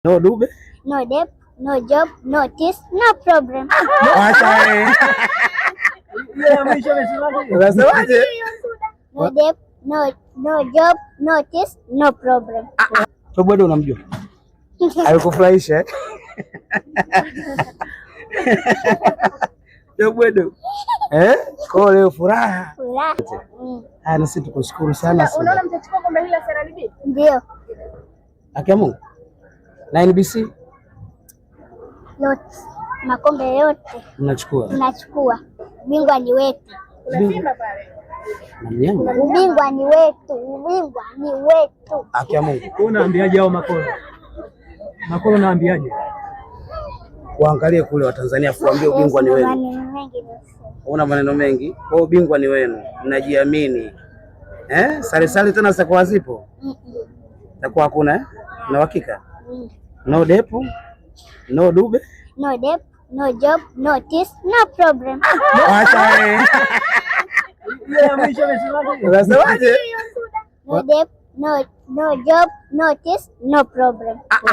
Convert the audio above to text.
No Dube, no debt, no job, no this, no problem. Acha unasemaje? No debt, no job, no this, no problem. Tobwedo unamjua? Alikufurahisha eh? Tobwedo. Kwa leo furaha. Furaha. Na sisi tukushukuru sana. Unaona mtachukua kombe hili la CRDB? Ndio. Akia Mungu. Na NBC? Yote. Makombe yote. Unachukua? Tunachukua. Bingwa ni wetu. Kuna Simba pale. Na mnyama? Ubingwa ni wetu. Ubingwa ni wetu. Akia Mungu. Unaambiaje hao makolo? Makolo naambiaje? Waangalie kule wa Tanzania kuambia ubingwa ni wenu. Una maneno mengi. Kwa ubingwa ni wenu. Mnajiamini. Sare tena zitakuwa zipo? Itakuwa hakuna eh? Na uhakika? No debt, no Dube, no debt, no job, no this, no problem. Acha unasemaje? No debt, no job, no this, no problem.